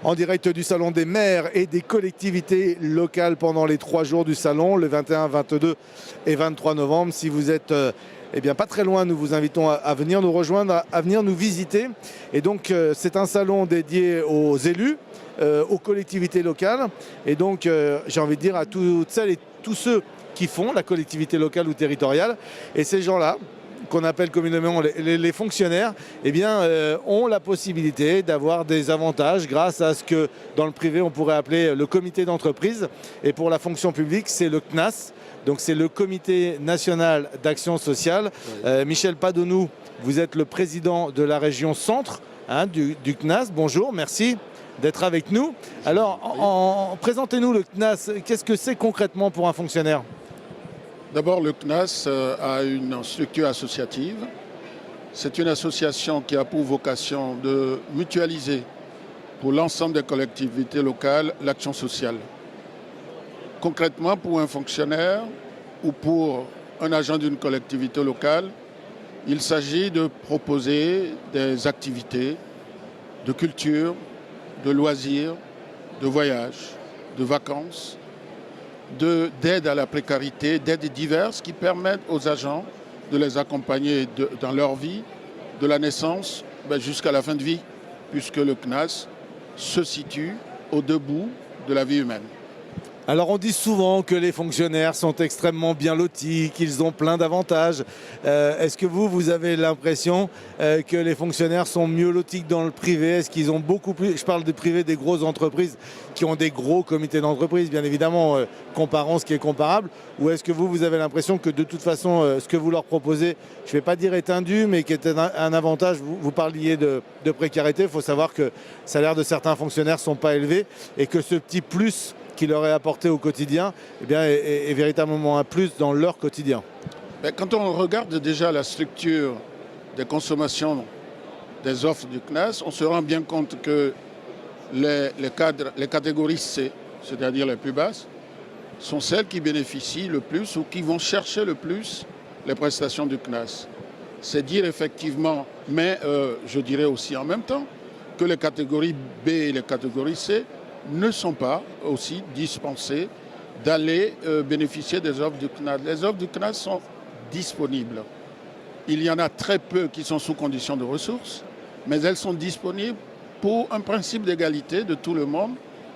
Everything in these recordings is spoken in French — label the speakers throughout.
Speaker 1: en direct du Salon des maires et des collectivités locales pendant les 3 jours du Salon, le 21, 22 et 23 novembre. Si vous êtes pas très loin, nous vous invitons à venir nous rejoindre, à venir nous visiter. Et donc c'est un salon dédié aux élus, aux collectivités locales. Et donc j'ai envie de dire à toutes celles et tous ceux qui font la collectivité locale ou territoriale. Et ces gens-là, qu'on appelle communément les fonctionnaires, ont la possibilité d'avoir des avantages grâce à ce que dans le privé on pourrait appeler le comité d'entreprise. Et pour la fonction publique, c'est le CNAS, donc c'est le Comité national d'action sociale. Michel Padonou, vous êtes le président de la région centre du CNAS. Bonjour, merci d'être avec nous. Alors, présentez-nous le CNAS. Qu'est-ce que c'est concrètement pour un fonctionnaire ?
Speaker 2: D'abord, le CNAS a une structure associative. C'est une association qui a pour vocation de mutualiser pour l'ensemble des collectivités locales l'action sociale. Concrètement, pour un fonctionnaire ou pour un agent d'une collectivité locale, il s'agit de proposer des activités de culture, de loisirs, de voyages, de vacances, d'aide à la précarité, d'aides diverses qui permettent aux agents de les accompagner dans leur vie, de la naissance jusqu'à la fin de vie, puisque le CNAS se situe au debout de la vie humaine.
Speaker 1: Alors on dit souvent que les fonctionnaires sont extrêmement bien lotis, qu'ils ont plein d'avantages. Est-ce que vous avez l'impression que les fonctionnaires sont mieux lotis que dans le privé? Est-ce qu'ils ont beaucoup plus, je parle du privé, des grosses entreprises qui ont des gros comités d'entreprise, bien évidemment, comparant ce qui est comparable, ou est-ce que vous avez l'impression que de toute façon, ce que vous leur proposez, je ne vais pas dire est indu, mais qui est un avantage? Vous parliez de précarité, il faut savoir que le salaire de certains fonctionnaires ne sont pas élevés et que ce petit plus qui leur est apporté au quotidien est véritablement un plus dans leur quotidien.
Speaker 2: Quand on regarde déjà la structure des consommations des offres du CNAS, on se rend bien compte que les catégories C, c'est-à-dire les plus basses, sont celles qui bénéficient le plus ou qui vont chercher le plus les prestations du CNAS. C'est dire effectivement, mais je dirais aussi en même temps, que les catégories B et les catégories C ne sont pas aussi dispensés d'aller bénéficier des offres du CNAS. Les offres du CNAS sont disponibles. Il y en a très peu qui sont sous condition de ressources, mais elles sont disponibles pour un principe d'égalité de tout le monde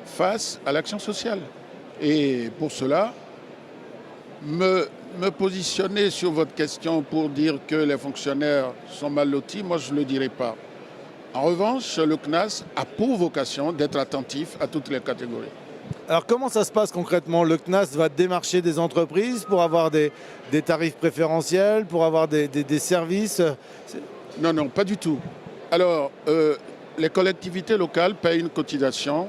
Speaker 2: face à l'action sociale. Et pour cela, me positionner sur votre question pour dire que les fonctionnaires sont mal lotis, moi je ne le dirais pas. En revanche, le CNAS a pour vocation d'être attentif à toutes les catégories.
Speaker 1: Alors comment ça se passe concrètement? Le CNAS va démarcher des entreprises pour avoir des tarifs préférentiels, pour avoir des services?
Speaker 2: Non, pas du tout. Alors, les collectivités locales payent une cotisation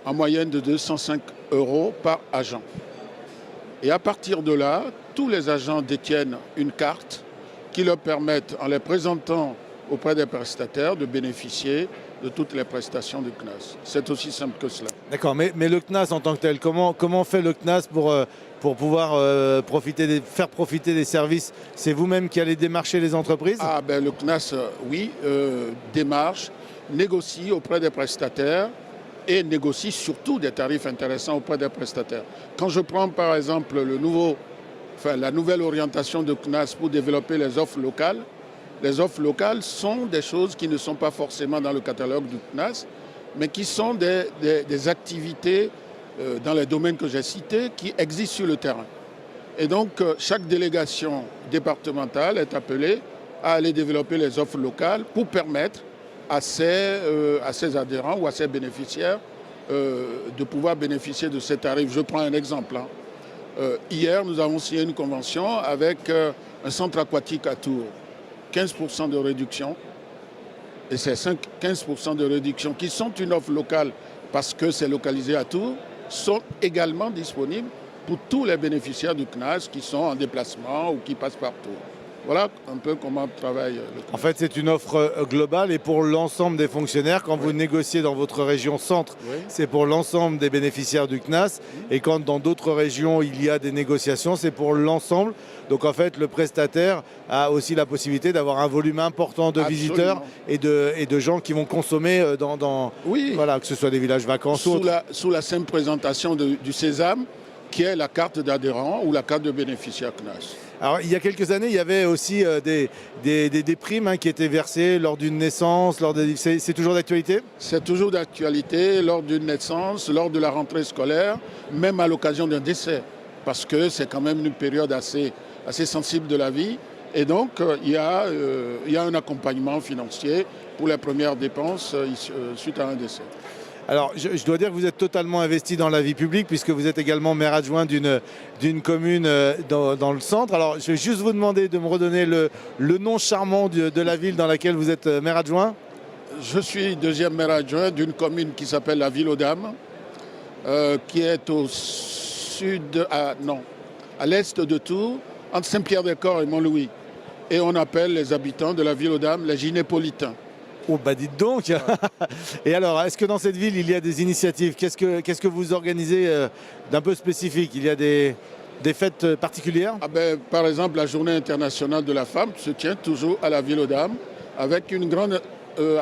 Speaker 2: en moyenne de 205 € par agent. Et à partir de là, tous les agents détiennent une carte qui leur permet, en les présentant auprès des prestataires, de bénéficier de toutes les prestations du CNAS. C'est aussi simple que cela.
Speaker 1: D'accord, mais le CNAS en tant que tel, comment fait le CNAS pour pouvoir faire profiter des services? C'est vous-même qui allez démarcher les entreprises?
Speaker 2: Le CNAS, oui, démarche, négocie auprès des prestataires et négocie surtout des tarifs intéressants auprès des prestataires. Quand je prends par exemple la nouvelle orientation de CNAS pour développer les offres locales, les offres locales sont des choses qui ne sont pas forcément dans le catalogue du CNAS, mais qui sont des activités dans les domaines que j'ai cités qui existent sur le terrain. Et donc, chaque délégation départementale est appelée à aller développer les offres locales pour permettre à ses adhérents ou à ses bénéficiaires de pouvoir bénéficier de ces tarifs. Je prends un exemple. Hier, nous avons signé une convention avec un centre aquatique à Tours. 15% de réduction, et ces 15% de réduction qui sont une offre locale parce que c'est localisé à Tours, sont également disponibles pour tous les bénéficiaires du CNAS qui sont en déplacement ou qui passent par Tours. Voilà un peu comment travaille le CNAS.
Speaker 1: En fait, c'est une offre globale et pour l'ensemble des fonctionnaires. Quand vous négociez dans votre région centre, c'est pour l'ensemble des bénéficiaires du CNAS. Et quand dans d'autres régions, il y a des négociations, c'est pour l'ensemble. Donc en fait, le prestataire a aussi la possibilité d'avoir un volume important de visiteurs et de gens qui vont consommer voilà, que ce soit des villages vacances ou autres.
Speaker 2: Sous la simple présentation du Sésame, qui est la carte d'adhérent ou la carte de bénéficiaire CNAS.
Speaker 1: Alors, il y a quelques années, il y avait aussi des primes qui étaient versées lors d'une naissance. C'est toujours d'actualité ?
Speaker 2: C'est toujours d'actualité lors d'une naissance, lors de la rentrée scolaire, même à l'occasion d'un décès, parce que c'est quand même une période assez sensible de la vie. Et donc, il y a un accompagnement financier pour les premières dépenses suite à un décès.
Speaker 1: Alors, je dois dire que vous êtes totalement investi dans la vie publique puisque vous êtes également maire adjoint d'une commune dans le centre. Alors, je vais juste vous demander de me redonner le nom charmant de la ville dans laquelle vous êtes maire adjoint.
Speaker 2: Je suis deuxième maire adjoint d'une commune qui s'appelle la Ville aux Dames, qui est au sud, à l'est de Tours, entre Saint-Pierre-des-Corps et Montlouis. Et on appelle les habitants de la Ville aux Dames les Gynépolitains.
Speaker 1: Oh bah dites donc. Et alors, est-ce que dans cette ville, il y a des initiatives ? Qu'est-ce que vous organisez d'un peu spécifique ? Il y a des fêtes particulières ?
Speaker 2: Par exemple, la Journée internationale de la femme se tient toujours à la Ville aux Dames avec une grande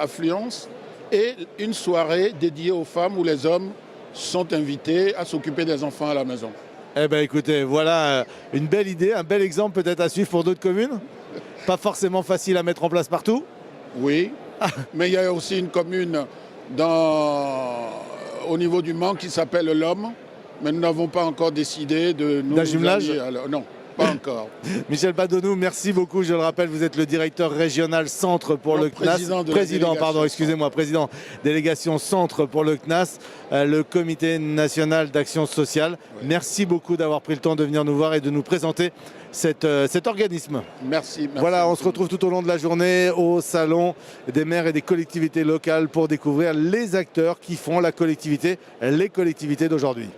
Speaker 2: affluence et une soirée dédiée aux femmes où les hommes sont invités à s'occuper des enfants à la maison.
Speaker 1: Eh bien écoutez, voilà une belle idée, un bel exemple peut-être à suivre pour d'autres communes. Pas forcément facile à mettre en place partout.
Speaker 2: Oui. Mais il y a aussi une commune au niveau du Mans qui s'appelle l'Homme, mais nous n'avons pas encore décidé de nous...
Speaker 1: D'un jumelage ?
Speaker 2: Non, pas encore.
Speaker 1: Michel Badonou, merci beaucoup. Je le rappelle, vous êtes le directeur régional centre pour le CNAS. Président délégation centre pour le CNAS, le Comité national d'action sociale. Merci beaucoup d'avoir pris le temps de venir nous voir et de nous présenter cet organisme.
Speaker 2: Merci.
Speaker 1: Voilà, on se retrouve tout au long de la journée au salon des maires et des collectivités locales pour découvrir les acteurs qui font la collectivité, les collectivités d'aujourd'hui.